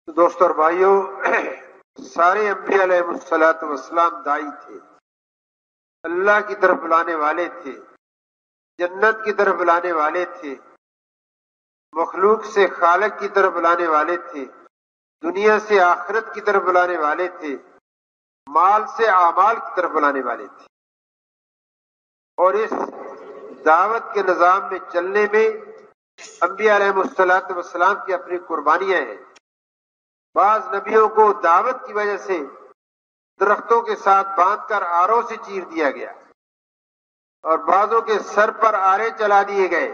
تو دوستو اور بھائیوں، سارے انبیاء علیہ الصلوۃ والسلام داعی تھے، اللہ کی طرف بلانے والے تھے، جنت کی طرف بلانے والے تھے، مخلوق سے خالق کی طرف بلانے والے تھے، دنیا سے آخرت کی طرف بلانے والے تھے، مال سے اعمال کی طرف بلانے والے تھے۔ اور اس دعوت کے نظام میں چلنے میں انبیاء علیہ الصلوۃ والسلام کی اپنی قربانیاں ہیں۔ بعض نبیوں کو دعوت کی وجہ سے درختوں کے ساتھ باندھ کر آروں سے چیر دیا گیا اور بعضوں کے سر پر آرے چلا دیے گئے۔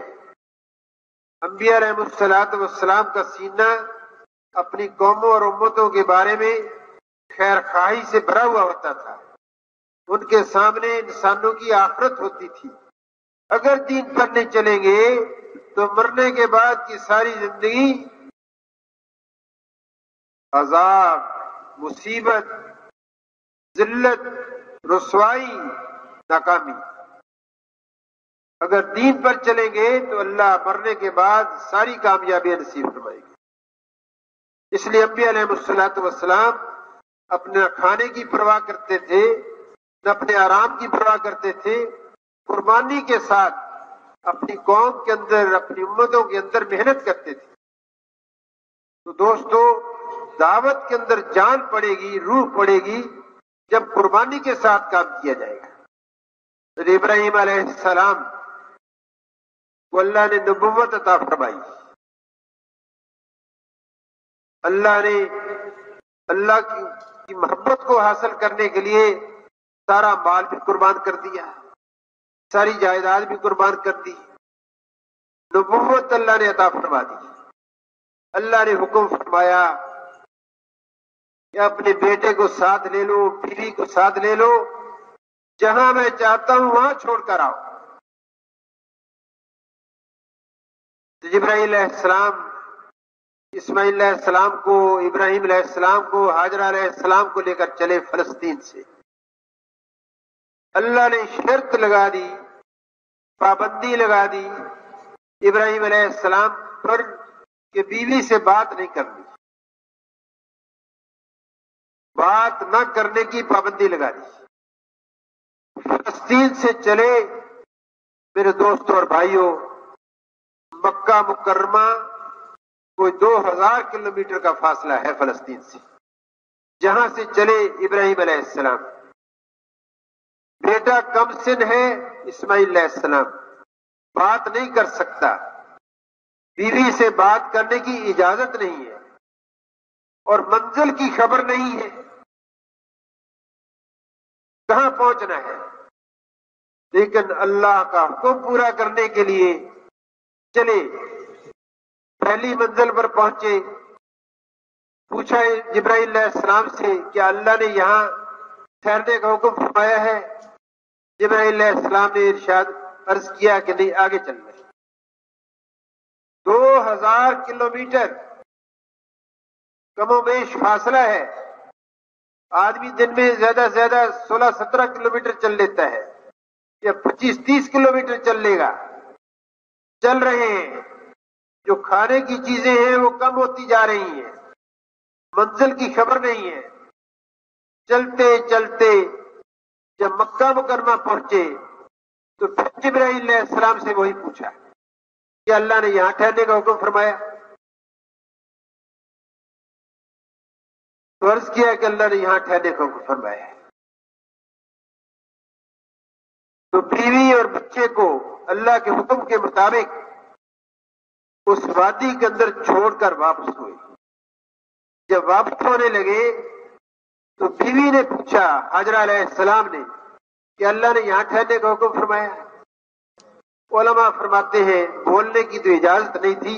انبیاء علیہ الصلوۃ والسلام کا سینہ اپنی قوموں اور امتوں کے بارے میں خیر خواہی سے بھرا ہوا ہوتا تھا۔ ان کے سامنے انسانوں کی آخرت ہوتی تھی۔ اگر دین پر نہیں چلیں گے تو مرنے کے بعد کی ساری زندگی عذاب، مصیبت، ذلت، رسوائی، ناکامی۔ اگر دین پر چلیں گے تو اللہ مرنے کے بعد ساری کامیابیاں نصیب فرمائے گی۔ اس لیے انبیاء علیہ الصلوۃ والسلام اپنے کھانے کی پرواہ کرتے تھے، نہ اپنے آرام کی پرواہ کرتے تھے، قربانی کے ساتھ اپنی قوم کے اندر، اپنی امتوں کے اندر محنت کرتے تھے۔ تو دوستو، دعوت کے اندر جان پڑے گی، روح پڑے گی جب قربانی کے ساتھ کام کیا جائے گا۔ تو ابراہیم علیہ السلام کو اللہ نے نبوت عطا فرمائی۔ اللہ نے اللہ کی محبت کو حاصل کرنے کے لیے سارا مال بھی قربان کر دیا، ساری جائیداد بھی قربان کر دی، نبوت اللہ نے عطا فرما دی۔ اللہ نے حکم فرمایا کہ اپنے بیٹے کو ساتھ لے لو، بیوی کو ساتھ لے لو، جہاں میں چاہتا ہوں وہاں چھوڑ کر آؤ۔ تو جبرائیل علیہ السلام اسماعیل علیہ السلام کو، ابراہیم علیہ السلام کو، ہاجرہ علیہ السلام کو لے کر چلے فلسطین سے۔ اللہ نے شرط لگا دی، پابندی لگا دی ابراہیم علیہ السلام پر کہ بیوی سے بات نہیں کرنی، بات نہ کرنے کی پابندی لگا دی۔ فلسطین سے چلے میرے دوستوں اور بھائیوں، مکہ مکرمہ کوئی 2000 کلومیٹر کا فاصلہ ہے فلسطین سے، جہاں سے چلے ابراہیم علیہ السلام۔ بیٹا کم سن ہے اسماعیل علیہ السلام، بات نہیں کر سکتا، بیوی سے بات کرنے کی اجازت نہیں ہے، اور منزل کی خبر نہیں ہے، کہاں پہنچنا ہے۔ لیکن اللہ کا حکم پورا کرنے کے لیے چلے، پہلی منزل پر پہنچے۔ پوچھا جبرائیل علیہ السلام سے کیا اللہ نے یہاں ٹھہرنے کا حکم فرمایا ہے؟ جبرائیل علیہ السلام نے ارشاد عرض کیا کہ نہیں، آگے چل رہے۔ 2000 کلومیٹر کم و بیش فاصلہ ہے۔ آدمی دن میں زیادہ سے زیادہ 16-17 کلومیٹر چل لیتا ہے، یا 25-30 کلومیٹر چل لے گا۔ چل رہے ہیں، جو کھانے کی چیزیں ہیں وہ کم ہوتی جا رہی ہیں، منزل کی خبر نہیں ہے۔ چلتے چلتے جب مکہ مکرمہ پہنچے تو پھر جبرائیل علیہ السلام سے وہی پوچھا کہ اللہ نے یہاں ٹھہرنے کا حکم فرمایا؟ تو عرض کیا کہ اللہ نے یہاں ٹھہرنے کا حکم فرمایا ہے۔ تو بیوی اور بچے کو اللہ کے حکم کے مطابق اس وادی کے اندر چھوڑ کر واپس ہوئے۔ جب واپس ہونے لگے تو بیوی نے پوچھا ہاجرہ علیہ السلام نے کہ اللہ نے یہاں ٹھہرنے کا حکم فرمایا ہے؟ علماء فرماتے ہیں بولنے کی تو اجازت نہیں تھی،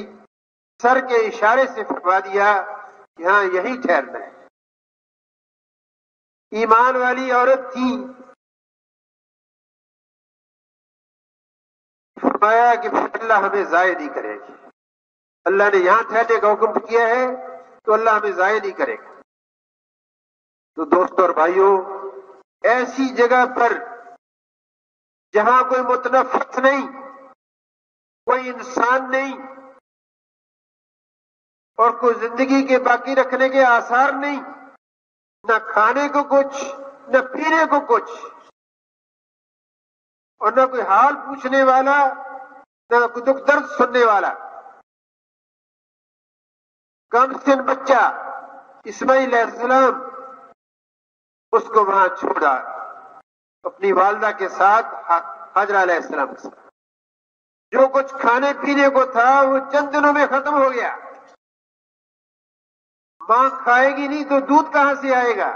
سر کے اشارے سے فرما دیا کہ ہاں یہی ٹھہرنا ہے۔ ایمان والی عورت تھی، فرمایا کہ اللہ ہمیں ضائع نہیں کرے گی، اللہ نے یہاں ٹھہرنے کا حکم کیا ہے تو اللہ ہمیں ضائع نہیں کرے گا۔ تو دوستوں اور بھائیوں، ایسی جگہ پر جہاں کوئی متنفس نہیں، کوئی انسان نہیں، اور کوئی زندگی کے باقی رکھنے کے آثار نہیں, نہ کھانے کو کچھ, نہ پینے کو کچھ, اور نہ کوئی حال پوچھنے والا, نہ کوئی دکھ درد سننے والا. کم سن بچہ اسماعیل علیہ السلام اس کو وہاں چھوڑا اپنی والدہ کے ساتھ, حاجرہ علیہ السلام کے ساتھ. جو کچھ کھانے پینے کو تھا وہ چند دنوں میں ختم ہو گیا. ماں کھائے گی نہیں تو دودھ کہاں سے آئے گا؟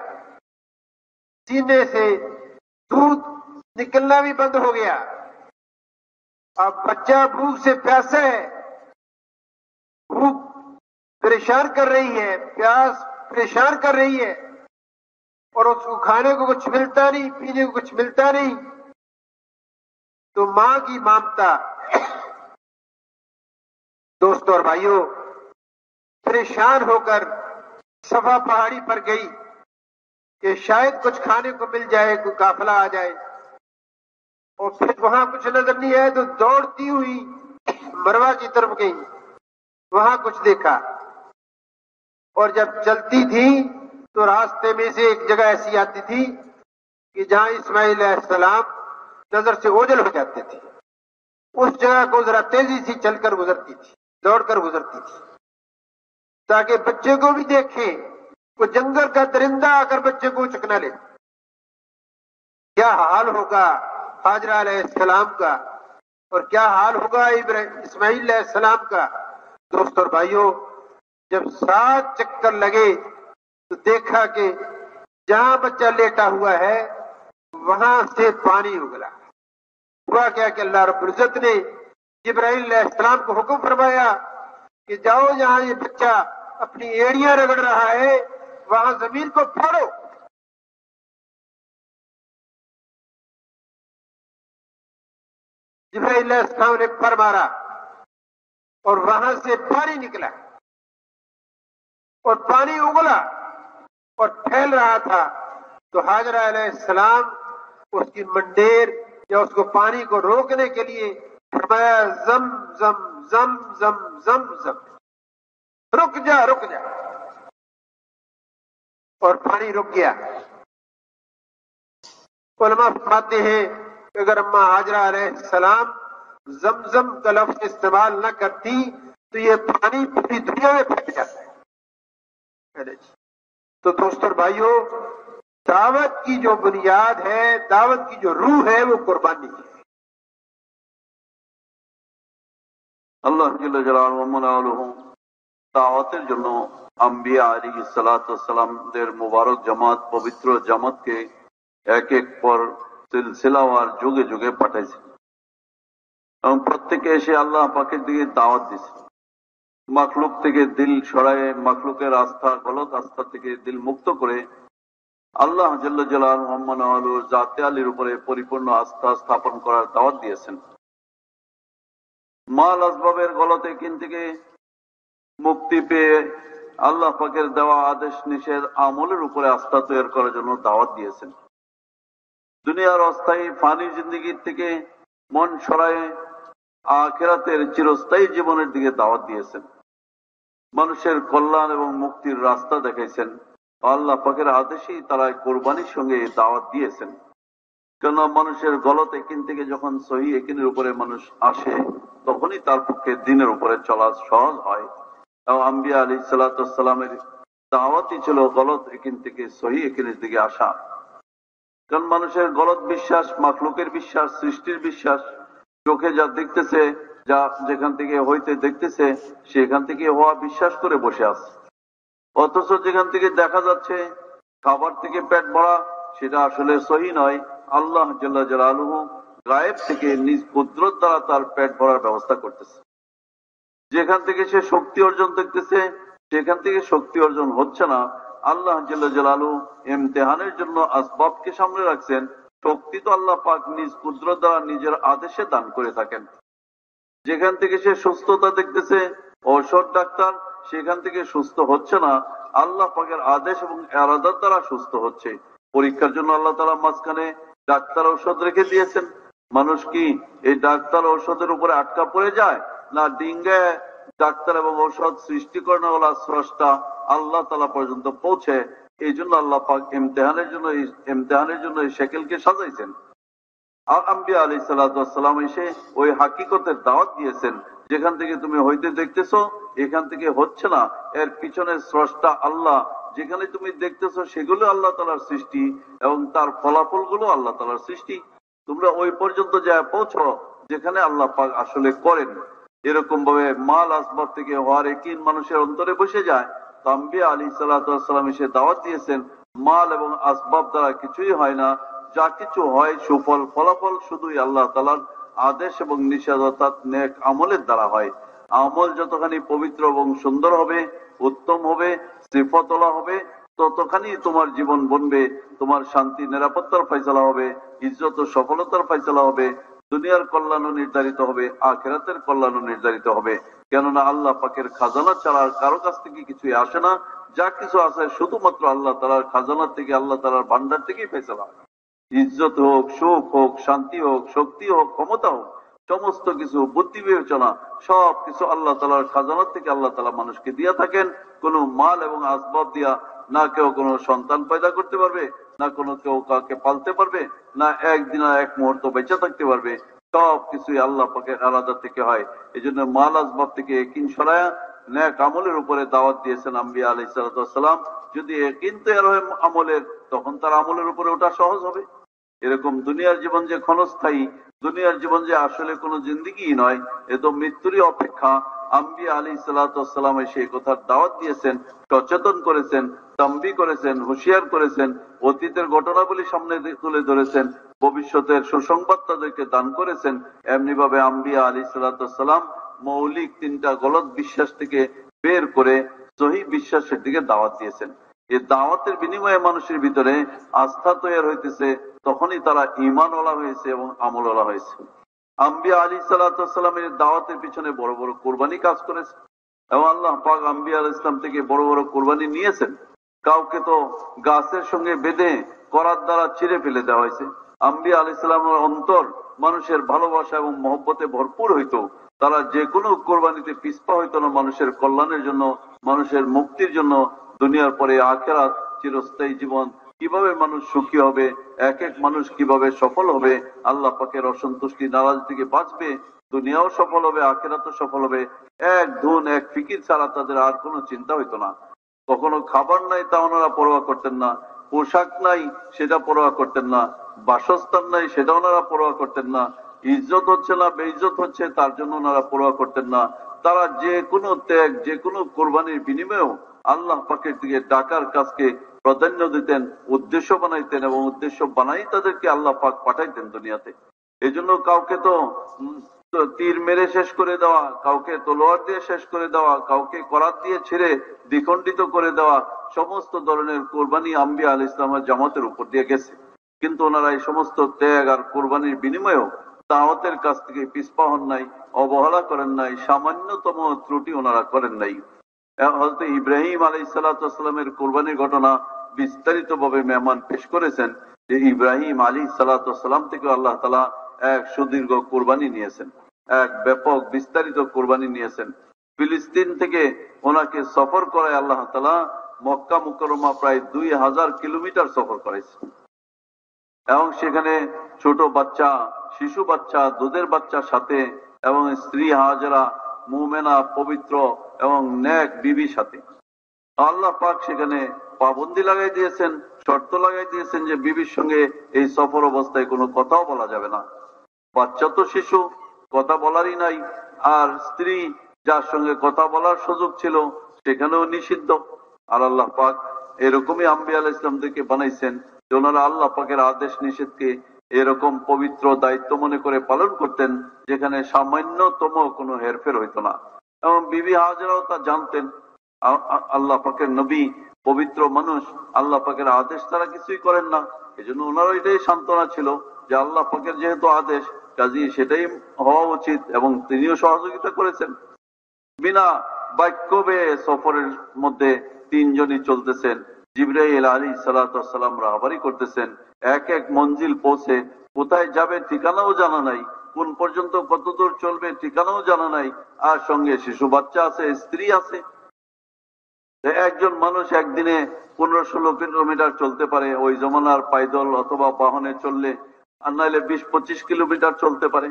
سینے سے دودھ نکلنا بھی بند ہو گیا. اب بچہ بھوک سے پیاسا ہے, بھوک پریشان کر رہی ہے, پیاس پریشان کر رہی ہے, اور اس کو کھانے کو کچھ ملتا نہیں, پینے کو کچھ ملتا نہیں. تو ماں کی ممتا دوستوں اور بھائیوں پریشان ہو کر صفا پہاڑی پر گئی کہ شاید کچھ کھانے کو مل جائے, کوئی قافلہ آ جائے. اور پھر وہاں کچھ نظر نہیں آئے تو دوڑتی ہوئی مروہ کی طرف گئی, وہاں کچھ دیکھا. اور جب چلتی تھی تو راستے میں سے ایک جگہ ایسی آتی تھی کہ جہاں اسماعیل علیہ السلام نظر سے اوجھل ہو جاتے تھے. اس جگہ کو ذرا تیزی سے چل کر گزرتی تھی, دوڑ کر گزرتی تھی, تاکہ بچے کو بھی دیکھیں. کوئی جنگل کا درندہ آ کر بچے کو اچک نہ لے. کیا حال ہوگا حاجرہ علیہ السلام کا, اور کیا حال ہوگا اسماعیل علیہ السلام کا. دوستوں اور بھائیوں جب 7 چکر لگے تو دیکھا کہ جہاں بچہ لیٹا ہوا ہے وہاں سے پانی اگلا. ہوا کیا کہ اللہ رب العزت نے جبرائیل علیہ السلام کو حکم فرمایا کہ جاؤ جہاں یہ بچہ اپنی ایڑیاں رگڑ رہا ہے وہاں زمین کو پھاڑو. جبرائیل علیہ السلام نے پر مارا اور وہاں سے پانی نکلا, اور پانی اگلا اور پھیل رہا تھا. تو حاجرہ علیہ السلام اس کی منڈیر یا اس کو پانی کو روکنے کے لیے فرمایا زم زم زم زم زم زم, رک جا رک جا, اور پانی رک گیا. علماء فرماتے ہیں کہ اگر اماں حاجرہ علیہ السلام زمزم کا لفظ استعمال نہ کرتی تو یہ پانی پوری دنیا میں پھیل جاتا ہے. تو دوستوں اور بھائیوں دعوت کی جو بنیاد ہے, دعوت کی جو روح ہے وہ قربانی ہے. আল্লাহ জাল্লা জালালুহু ওয়া দাওয়াতের জন্য আম্বিয়া আলাইহিস সালাতু ওয়াস সালামদের মুবারক জামাত পবিত্র জামাতকে এক এক পর সিলসিলাওয়ার যুগে যুগে পাঠাইছে এবং প্রত্যেকে এসে আল্লাহ পাকের দিকে দাওয়াত দিয়েছে. মাখলুক থেকে দিল সরায়ে মাখলুকের আস্থা গলত আস্থা থেকে দিল মুক্ত করে আল্লাহ জাল্লা জালালুহু ওয়া জাতে আলীর উপরে পরিপূর্ণ আস্থা স্থাপন করার দাওয়াত দিয়েছেন. মাল আসবাবের গলতে কিন থেকে মুক্তি পেয়ে আল্লাহ পাকের দেওয়া আদেশ নিষেধ আমলের উপরে আস্থা তৈরি করার জন্য দাওয়াত দিয়েছেন. দুনিয়ার অস্থায়ী ফানি জিন্দেগির থেকে মন সরায়ে আখিরাতের চিরস্থায়ী জীবনের দিকে দাওয়াত দিয়েছেন. মানুষের কল্যাণ এবং মুক্তির রাস্তা দেখাইছেন. আল্লাহ পাকের আদেশেই তারা কোরবানির সঙ্গে দাওয়াত দিয়েছেন. কেন মানুষের গলত একিন থেকে যখন সহি একিনের উপরে মানুষ আসে তখনই তার পক্ষে দিনের উপরে চলা সহজ হয়. এবং আম্বিয়া আলাইহিস সালাতু ওয়াস সালামের দাওয়াতই ছিল গলত একিন থেকে সহি একিনের দিকে আসা. কারণ মানুষের গলত বিশ্বাস, মাখলুকের বিশ্বাস, সৃষ্টির বিশ্বাস, চোখে যা দেখতেছে, যা যেখান থেকে হইতে দেখতেছে সেখান থেকে হওয়া বিশ্বাস করে বসে আছে. অথচ যেখান থেকে দেখা যাচ্ছে খাবার থেকে পেট ভরা সেটা আসলে সহি নয়. আল্লাহ জাল্লা জালালুহু গায়েব থেকে নিজ কুদরত দ্বারা তার পেট ভরার ব্যবস্থা করতেছে. যেখান থেকে সে শক্তি অর্জন দেখতেছে সেখান থেকে শক্তি অর্জন হচ্ছে না. আল্লাহ জাল্লা জালালুহু ইমতিহানের জন্য আসবাবকে সামনে রাখছেন. শক্তি তো আল্লাহ পাক নিজ কুদরত দ্বারা নিজের আদেশে দান করে থাকেন. যেখান থেকে সে সুস্থতা দেখতেছে ঔষধ ডাক্তার সেখান থেকে সুস্থ হচ্ছে না, আল্লাহ পাকের আদেশ এবং ইরাদার দ্বারা সুস্থ হচ্ছে. পরীক্ষার জন্য আল্লাহ তাআলা মাঝখানে ডাক্তার ঔষধ রেখে দিয়েছেন. মানুষ কি এই ডাক্তার ঔষধের উপরে আটকা পড়ে যায়, না ডিঙ্গায় ডাক্তার এবং ঔষধ সৃষ্টি করেনা স্রষ্টা আল্লাহ তাআলা পর্যন্ত পৌঁছে। এই জন্য আল্লাহ পাক ইমতিহানের জন্য এই শেকেলকে সাজাইছেন। আর আম্বিয়া আলাইহিস সালাতু ওয়াস সালাম এসে ওই হাকিকতের দাওয়াত দিয়েছেন, যেখান থেকে তুমি হইতে দেখতেছো এখান থেকে হচ্ছে না, এর পিছনে স্রষ্টা আল্লাহ। যেখানে তুমি দেখতেছো সেগুলো আল্লাহ তাআলার সৃষ্টি এবং তার ফলাফল গুলো আল্লাহ তাআলার সৃষ্টি। তোমরা ওই পর্যন্ত যায় পৌঁছো যেখানে আল্লাহ পাক আসলে করেন। এরকম ভাবে মাল আসবাব থেকে হওয়ার একই মানুষের অন্তরে বসে যায়। তো আম্বিয়া আলাইহিস সালাতু ওয়াস সালাম এসে দাওয়াত দিয়েছেন মাল এবং আসবাব দ্বারা কিছুই হয় না, যা কিছু হয় সুফল ফলাফল শুধুই আল্লাহ তাআলার আদেশ এবং নিষেধ অর্থাৎ নেক আমলের দ্বারা হয়। আমল যতখানি পবিত্র এবং সুন্দর হবে, উত্তম হবে, সিফতওয়ালা হবে, ততখানি তোমার জীবন বনবে, তোমার শান্তি নিরাপত্তার ফয়সালা হবে, ইজ্জত ও সফলতার ফয়সালা হবে, দুনিয়ার কল্যাণও নির্ধারিত হবে, আখিরাতের কল্যাণও নির্ধারিত হবে। কেননা আল্লাহ পাকের খাজানা ছাড়া আর কারো কাছ থেকে কিছুই আসে না। যা কিছু আসে শুধুমাত্র আল্লাহ তাআলার খাজানা থেকে, আল্লাহ তাআলার ভান্ডার থেকেই ফয়সালা হয়। ইজ্জত হোক, সুখ হোক, শান্তি হোক, শক্তি হোক, ক্ষমতা হোক, সমস্ত কিছু বুদ্ধি বিবেচনা সব কিছু আল্লাহ তাআলার খাজানা থেকে আল্লাহ তাআলা মানুষকে দিয়ে থাকেন। কোন মাল এবং আসবাব দিয়া না কেউ কোনো সন্তান পয়দা করতে পারবে, না কোনো কেউ কাউকে পালতে পারবে, না একদিন আর এক মুহূর্ত বেঁচে থাকতে পারবে। সব কিছুই আল্লাহ পাকের আলাদা থেকে হয়। এই জন্য মাল আসবাব থেকে একিন সরায়া নেক আমলের উপরে দাওয়াত দিয়েছেন আম্বিয়া আলাইহিস সালাতু ওয়াস সালাম। যদি একিন তৈরি হয় আমলের, তখন তার আমলের উপরে ওঠা সহজ হবে। এরকম দুনিয়ার জীবন যে ক্ষণস্থায়ী, দুনিয়ার জীবন যে আসলে কোনো জিন্দেগি নয়, এ তো মৃত্যুরই অপেক্ষা। আম্বিয়া আলাইহিস সালাতু ওয়াস সালাম এসে কথার দাওয়াত দিয়েছেন, সচেতন করেছেন, তাম্বি করেছেন, হুঁশিয়ার করেছেন, অতীতের ঘটনাবলী সামনে তুলে ধরেছেন, ভবিষ্যতের সুসংবাদ তাদেরকে দান করেছেন। এমনি ভাবে আম্বিয়া আলাইহিস সালাতু ওয়াস সালাম মৌলিক তিনটা গলত বিশ্বাস থেকে বের করে সহিহ বিশ্বাসের দিকে দাওয়াত দিয়েছেন। এই দাওয়াতের বিনিময়ে মানুষের ভিতরে আস্থা তৈরি হইতেছে, তখনই তারা ঈমানওয়ালা হয়েছে এবং আমলওয়ালা হয়েছে। আম্বিয়া আলাইহিস সালাতু ওয়াস সালামের দাওয়াতের পিছনে বড় বড় কুরবানি কাজ করেছে এবং আল্লাহ পাক আম্বিয়া আলাইহিস সালাম থেকে বড় বড় কুরবানি নিয়েছেন। কাউকে তো গাছের সঙ্গে বেঁধে করার দ্বারা ছিঁড়ে ফেলে দেওয়া হয়েছে। আম্বিয়া আলাইহিস সালামের অন্তর মানুষের ভালোবাসা এবং মহব্বতে ভরপুর হইতো। তারা যে কোনো কোরবানিতে পিছপা হইতো না। মানুষের কল্যাণের জন্য, মানুষের মুক্তির জন্য, দুনিয়ার পরে আখিরাত, চিরস্থায়ী জীবন, কিভাবে মানুষ সুখী হবে, এক এক মানুষ কিভাবে সফল হবে, আল্লাহ পাকের অসন্তুষ্টি নারাজ থেকে বাঁচবে, দুনিয়াও সফল হবে, আখিরাতও সফল হবে, এক ধুন এক ফিকির ছাড়া তাদের আর কোনো চিন্তা হইতো না। কখনো খাবার নাই তা ওনারা পরোয়া করতেন না, পোশাক নাই সেটা পরোয়া করতেন না, বাসস্থান নাই সেটা ওনারা পরোয়া করতেন না, ইজ্জত হচ্ছে না বেইজ্জত হচ্ছে তার জন্য ওনারা পরোয়া করতেন না। তারা যে কোনো ত্যাগ, যে কোনো কোরবানির বিনিময়েও আল্লাহ পাকের দিকে ডাকার কাজকে প্রাধান্য দিতেন, উদ্দেশ্য বানাইতেন এবং উদ্দেশ্য বানাই তাদেরকে আল্লাহ পাক পাঠাইতেন দুনিয়াতে। এই জন্য কাউকে তো তীর মেরে শেষ করে দেওয়া, কাউকে তলোয়ার দিয়ে শেষ করে দেওয়া, কাউকে করাত দিয়ে ছেড়ে দ্বিখণ্ডিত করে দেওয়া, সমস্ত ধরনের কোরবানি আম্বিয়া আলাইহিস সালামের জামাতের উপর দিয়ে গেছে। কিন্তু ওনারা এই সমস্ত ত্যাগ আর কোরবানির বিনিময়েও দাওয়াতের কাছ থেকে পিছপা হন নাই, অবহেলা করেন নাই, সামান্যতম ত্রুটি ওনারা করেন নাই। হযরত ইব্রাহিম আলাইহিস সালাতু ওয়াস সালামের কোরবানির ঘটনা বিস্তারিত ভাবে মেহমান পেশ করেছেন যে ইব্রাহিম আলাইহিস সালাতু ওয়াস সালাম থেকে আল্লাহ তাআলা এক সুদীর্ঘ কোরবানি নিয়েছেন, এক ব্যাপক বিস্তারিত কোরবানি নিয়েছেন। ফিলিস্তিন থেকে ওনাকে সফর করায় আল্লাহ তাআলা মক্কা মুকাররমা প্রায় 2000 কিলোমিটার সফর করাইছেন এবং সেখানে ছোট বাচ্চা, শিশু বাচ্চা, দুধের বাচ্চার সাথে এবং স্ত্রী হাজেরা মুমেনা পবিত্র এবং নেক বিবির সাথে আল্লাহ পাক সেখানে পাবন্দি লাগাই দিয়েছেন, শর্ত লাগাই দিয়েছেন যে বিবির সঙ্গে এই সফর অবস্থায় কোনো কথাও বলা যাবে না। বাচ্চা তো শিশু, কথা বলারই নাই, আর স্ত্রী যার সঙ্গে কথা বলার সুযোগ ছিল সেখানেও নিষিদ্ধ। আর আল্লাহ পাক এরকমই আম্বিয়া আলাইহিস সালামদেরকে বানাইছেন যে ওনারা আল্লাহ পাকের আদেশ নিষেধকে এরকম পবিত্র দায়িত্ব মনে করে পালন করতেন, যেখানে সামান্যতম কোনো হেরফের হইতো না। এবং বিবি হাজেরাও তা জানতেন। আল্লাহ পাকের নবী পবিত্র মানুষ, আল্লাহ পাকের আদেশ তারা কিছুই করেন না। এই জন্য ওনারও এটাই সান্ত্বনা ছিল যে আল্লাহ পাকের যেহেতু আদেশ, কাজী সেটাই হওয়া উচিত, এবং তিনিও সহযোগিতা করেছেন। বিনা বাক্য বেয়ে সফরের মধ্যে তিনজনই চলতেছেন। জিবরাইল আলাইহিস সালাতু ওয়াস সালাম রাহবারি করতেছেন। এক এক মঞ্জিল পৌঁছে কোথায় যাবে ঠিকানাও জানা নাই, কোন পর্যন্ত কতদূর চলবে ঠিকানাও জানা নাই, আর সঙ্গে শিশু বাচ্চা আছে, স্ত্রী আছে। একজন মানুষ একদিনে 15-16 কিলোমিটার চলতে পারে ওই জমানার পায়দল অথবা বাহনে চললে, আর নাইলে 20-25 কিলোমিটার চলতে পারে।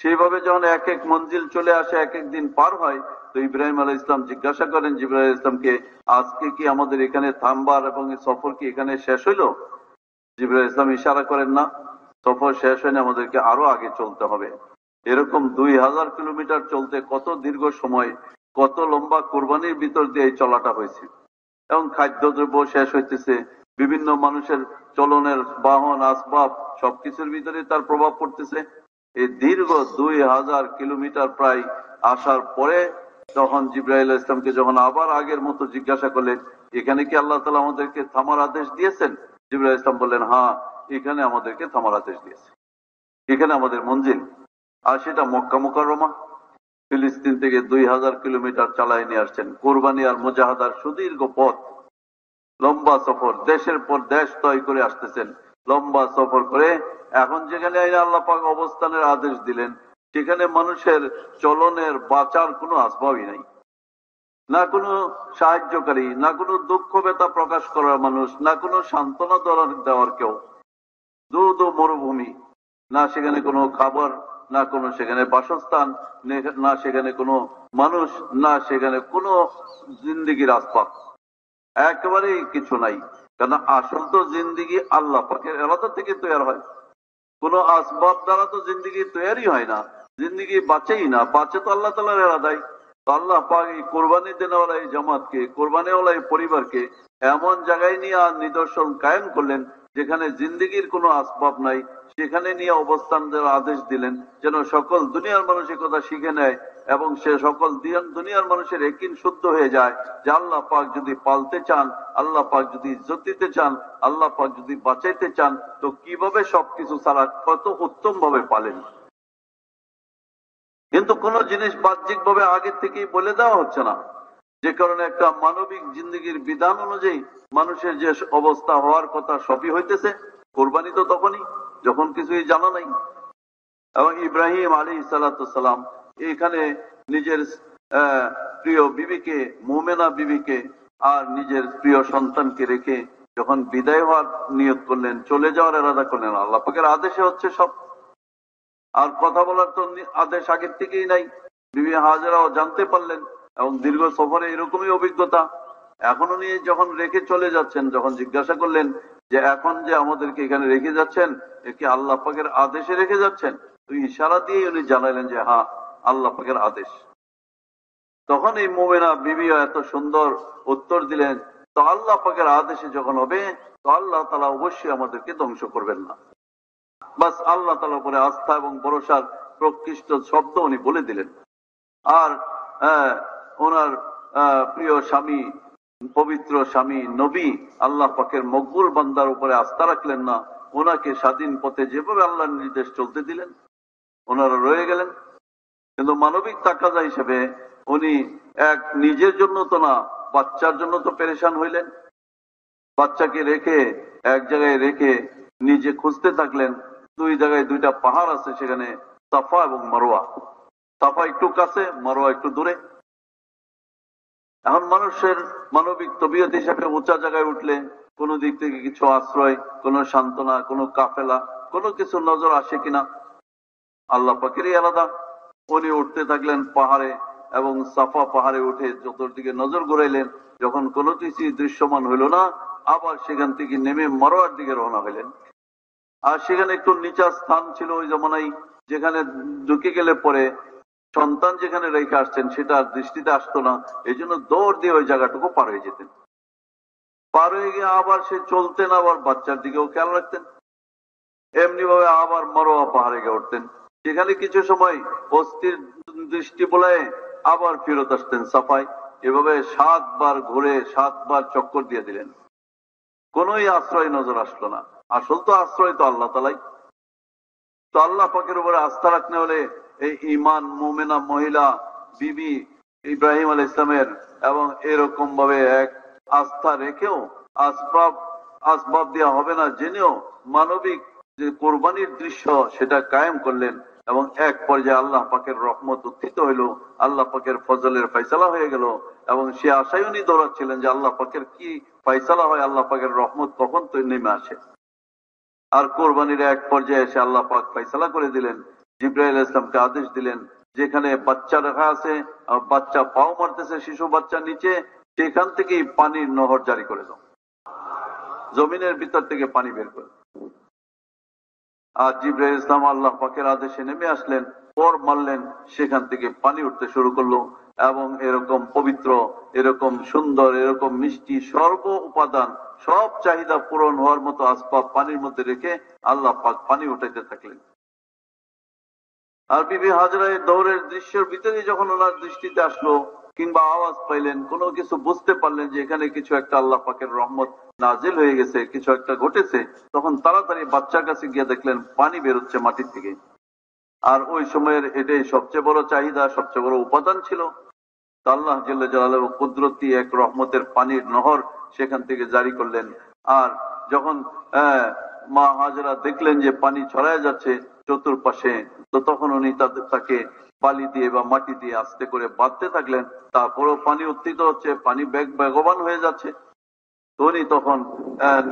সেইভাবে যখন এক এক মঞ্জিল চলে আসে, এক এক দিন পার হয়, তো ইব্রাহিম আলাইহিস সালাম জিজ্ঞাসা করেন জিবরাইল আলাইহিস সালামকে, আজকে কি আমাদের এখানে থামবার এবং সফর কি এখানে শেষ হইলো? জিবরাইল আলাইহিস সালাম ইশারা করেন, না, সফর শেষ হয়নি, আমাদেরকে আরো আগে চলতে হবে। এরকম 2000 কিলোমিটার চলতে কত দীর্ঘ সময়, কত লম্বা কোরবানির ভিতর দিয়ে এই চলাটা হয়েছে। এবং খাদ্যদ্রব্য শেষ হইতেছে, বিভিন্ন মানুষের চলনের বাহন আসবাব সবকিছুর ভিতরে তার প্রভাব পড়তেছে। এই দীর্ঘ 2000 কিলোমিটার প্রায় আসার পরে তখন জিবরাইল আলাইহিস সালামকে যখন আবার আগের মতো জিজ্ঞাসা করলেন, এখানে কি আল্লাহ তাআলা আমাদেরকে থামার আদেশ দিয়েছেন? জিবরাইল আলাইহিস সালাম বললেন, হ্যাঁ, এখানে আমাদেরকে থামার আদেশ দিয়েছে, এখানে আমাদের মঞ্জিল। আর সেটা মক্কা মুকাররমা, ফিলিস্তিন থেকে 2000 কিলোমিটার চালায় নিয়ে আসছেন। কোরবানি আর মুজাহাদার সুদীর্ঘ পথ, লম্বা সফর, দেশের পর দেশ তয় করে আসতেছেন, লম্বা সফর করে এখন যেখানে আল্লাহ পাক অবস্থানের আদেশ দিলেন, সেখানে মানুষের চলনের বাঁচার কোনো আসবাবই নাই, না কোনো সাহায্যকারী, না কোনো দুঃখ ব্যথা প্রকাশ করার মানুষ, না কোনো সান্ত্বনা দেওয়ার কেউ। দু মরুভূমি, না সেখানে কোনো খাবার, না কোনো সেখানে বাসস্থান, না সেখানে কোনো মানুষ, না সেখানে কোনো জিন্দিগির আসবাব, একেবারেই কিছু নাই। কারণ আসল তো জিন্দিগি আল্লাহ পাকের এলাকা থেকে তৈরি হয়, কোনো আসবাব দ্বারা তো জিন্দিগি তৈরি হয় না, জিন্দিগি বাঁচেই না, বাঁচে তো আল্লাহ তাআলার এরাদায়। তো আল্লাহ পাক এই কোরবানি দেনেওয়ালা এই জামাতকে, কোরবানিওয়ালা এই পরিবারকে এমন জায়গায় নিয়ে নিদর্শন কায়েম করলেন যেখানে জিন্দিগির কোনো আসবাব নাই, সেখানে নিয়ে অবস্থান দেওয়ার আদেশ দিলেন, যেন সকল দুনিয়ার মানুষ কথা শিখে নেয় এবং সে সকল দুনিয়ার মানুষের একিন শুদ্ধ হয়ে যায় যে আল্লাহ পাক যদি পালতে চান, আল্লাহ পাক যদি ইজ্জত দিতে চান, আল্লাহ পাক যদি বাঁচাইতে চান, তো কিভাবে সবকিছু ছাড়া কত উত্তম ভাবে পালেন। কিন্তু কোন জিনিস বাহ্যিক ভাবে আগে থেকেই বলে দেওয়া হচ্ছে না, যে কারণে একটা মানবিক জিন্দগির বিধান অনুযায়ী মানুষের যে অবস্থা হওয়ার কথা সবই হইতেছে। কোরবানি তো তখনই যখন কিছুই জানা নাই। এবং ইব্রাহিম আলাইহিস সালাম এখানে নিজের প্রিয় বিবিকে, মুমেনা বিবিকে আর নিজের প্রিয় সন্তানকে রেখে যখন বিদায় হওয়ার নিয়ত করলেন, চলে যাওয়ার ইরাদা করলেন, আল্লাহ পাকের আদেশে হচ্ছে সব। আর কথা বলার তো আদেশ আগের থেকেই নাই, বিবি হাজেরাও জানতে পারলেন। এবং দীর্ঘ সফরে এরকমই অভিজ্ঞতা। এখন উনি যখন রেখে চলে যাচ্ছেন, যখন জিজ্ঞাসা করলেন যে এখন যে আমাদেরকে এখানে রেখে যাচ্ছেন, এ কি আল্লাহ পাকের আদেশে রেখে যাচ্ছেন? তো ইশারা দিয়ে উনি জানালেন যে হ্যাঁ, আল্লাহ পাকের আদেশ। তখন এই মুমিনা বিবি এত সুন্দর উত্তর দিলেন, তো আল্লাহ পাকের আদেশে যখন হবে, তো আল্লাহ তাআলা অবশ্যই আমাদেরকে ধ্বংস করবেন না। বাস আল্লাহ তাআলার উপরে আস্থা এবং ভরসার প্রকৃষ্ট শব্দ উনি বলে দিলেন। আর ওনার প্রিয় স্বামী, পবিত্র স্বামী নবী, আল্লাহ পাকের মকবুল বান্দার উপরে আস্থা রাখলেন না, ওনাকে স্বাধীন পথে যেভাবে আল্লাহর নির্দেশ চলতে দিলেন, ওনারা রয়ে গেলেন। কিন্তু মানবিক তাকাজা হিসেবে উনি এক নিজের জন্য তো না, বাচ্চার জন্য তো পেরেশান হইলেন। বাচ্চাকে রেখে এক জায়গায় রেখে নিজে খুঁজতে থাকলেন। দুই জায়গায় দুইটা পাহাড় আছে, সেখানে সাফা এবং মারওয়া। সাফা একটু কাছে, মারওয়া একটু দূরে। এখন মানুষের মানবিক তবিয়ত হিসাবে উঁচা জায়গায় উঠলে কোন দিক থেকে কিছু আশ্রয়, কোন সান্ত্বনা, কোন কাফেলা, কোনো কিছু নজর আসে কিনা, আল্লাহ পাকেরই আলাদা। উনি উঠতে থাকলেন পাহাড়ে এবং সাফা পাহাড়ে উঠে চতুর্দিকে নজর ঘুরাইলেন। যখন কোনো কিছুই দৃশ্যমান হইল না, আবার সেখান থেকে নেমে মারোয়ার দিকে রওনা হইলেন। আর সেখানে একটু নিচা স্থান ছিল ওই জমানায়, যেখানে ঢুকে গেলে পরে সন্তান যেখানে রেখে আসছেন সেটা দৃষ্টিতে আসতো না, এই জন্য দৌড় দিয়ে ওই জায়গাটুকু পার হয়ে যেতেন। পার হয়ে গিয়ে আবার সে চলতেন, আবার বাচ্চার দিকেও খেয়াল রাখতেন। এমনি ভাবে আবার মারোয়া পাহাড়ে গিয়ে উঠতেন, সেখানে কিছু সময় অস্থির দৃষ্টি বলায় আবার ফেরত আসতেন সাফাই। এভাবে 7 বার ঘুরে 7 বার চক্কর দিয়ে দিলেন, কোনোই আশ্রয় নজর আসলো না। আসল তো আশ্রয় তো আল্লাহ তাআলাই। তো আল্লাহ পাকের উপরে আস্থা রাখতে হলে এই ঈমান মুমিনা মহিলা বিবি ইব্রাহিম আলাইহিস সালামের এবং এরকম ভাবে এক আস্থা রেখেও আসবাব দেওয়া হবে না জেনেও মানবিক যে কোরবানির দৃশ্য সেটা কায়েম করলেন। এবং এক পর্যায়ে আল্লাহ পাকের রহমত উত্থিত হইল, আল্লাহ পাকের ফজলের ফয়সালা হয়ে গেল, এবং সে আশায় উনি দৌড়াচ্ছিলেন যে আল্লাহ পাকের কি ফয়সালা হয়, আল্লাহ পাকের রহমত কখন তো নেমে আসে। আর কোরবানির এক পর্যায়ে এসে আল্লাহ পাক ফয়সালা করে দিলেন, জিবরাইল ইসলামকে আদেশ দিলেন, যেখানে বাচ্চা রাখা আছে, বাচ্চা পাও মারতেছে, শিশু বাচ্চা নিচে, সেখান থেকেই পানির নহর জারি করে দাও, জমিনের ভিতর থেকে পানি বের করে। আর জিবরাইল ইসলাম আল্লাহ পাকের আদেশে নেমে আসলেন, পর মারলেন, সেখান থেকে পানি উঠতে শুরু করলো, এবং এরকম পবিত্র, এরকম সুন্দর, এরকম মিষ্টি, সর্ব উপাদান, সব চাহিদা পূরণ হওয়ার মতো আসবাব পানির মধ্যে রেখে আল্লাহ পাক পানি উঠাইতে থাকলেন। আর বিবি হাজরায়ের দৌড়ের দৃশ্যের ভিতরে যখন ওনার দৃষ্টিতে আসলো, কিংবা আওয়াজ পাইলেন, কোনো কিছু বুঝতে পারলেন যে এখানে কিছু একটা আল্লাহ পাকের রহমত নাজিল হয়ে গেছে, কিছু একটা ঘটেছে, তখন তাড়াতাড়ি বাচ্চার কাছে গিয়ে দেখলেন পানি বেরোচ্ছে মাটির থেকে। আর ওই সময়ের এটাই সবচেয়ে বড় চাহিদা, সবচেয়ে বড় উপাদান ছিল। আল্লাহ জাল্লা জালালুহু কুদরতি এক রহমতের পানির নহর সেখান থেকে জারি করলেন। আর যখন মা হাজরা দেখলেন যে পানি ছড়ায় যাচ্ছে চতুর্পাশে, তো তখন উনি তাকে বালি দিয়ে বা মাটি দিয়ে আস্তে করে বাঁধতে থাকলেন। তারপরও পানি উত্থিত হচ্ছে, পানি বেগবান হয়ে যাচ্ছে। তো উনি তখন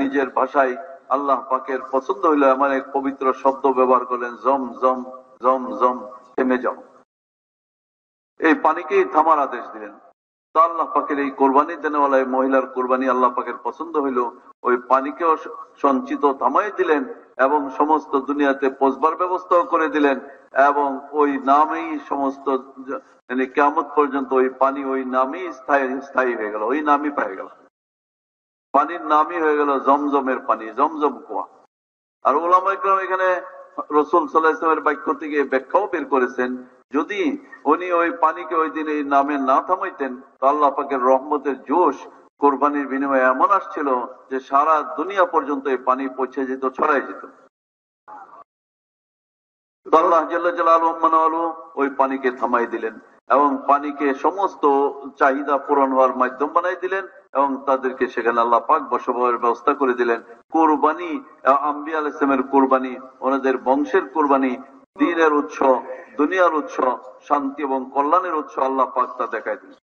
নিজের ভাষায় আল্লাহ পাকের পছন্দ হইলো এমন এক পবিত্র শব্দ ব্যবহার করলেন, জম জম জম জম, থেমে যাও। এই পানিকেই থামার আদেশ দিলেন। তো আল্লাহ পাকের এই কোরবানি দেনেওয়ালা মহিলার কোরবানি আল্লাহ পাকের পছন্দ হইল, ওই পানিকেও সঞ্চিত থামাই দিলেন, এবং সমস্ত দুনিয়াতে পৌঁছবার ব্যবস্থাও করে দিলেন, এবং ওই নামেই সমস্ত কিয়ামত পর্যন্ত ওই পানি ওই নামই স্থায়ী হয়ে গেল, ওই নামই পেয়ে গেল। পানির নামই হয়ে গেল জমজমের পানি, জমজম কুয়া। আর উলামায়ে কেরাম এখানে রাসূল সাল্লাল্লাহু আলাইহি ওয়াসাল্লামের বাক্য থেকে ব্যাখ্যাও বের করেছেন, যদি উনি ওই পানিকে ওই দিন এই নামে না থামাইতেন, তো আল্লাহ পাকের রহমতের জোশ কোরবানির বিনিময়ে এমন আসছিল যে সারা দুনিয়া পর্যন্ত এই পানি পৌঁছে যেত, ছড়াই যেত। তো আল্লাহ জাল্লা জালালুহু ওই পানিকে থামাই দিলেন, এবং পানিকে সমস্ত চাহিদা পূরণ হওয়ার মাধ্যম বানাই দিলেন, এবং তাদেরকে সেখানে আল্লাহ পাক বসবাসের ব্যবস্থা করে দিলেন। কোরবানি, আম্বিয়া আলাইহিস সালামের কোরবানি, ওনাদের বংশের কোরবানি, দ্বীনের উৎস, দুনিয়ার উৎস, শান্তি এবং কল্যাণের উৎস আল্লাহ পাক তা দেখাই দিলেন।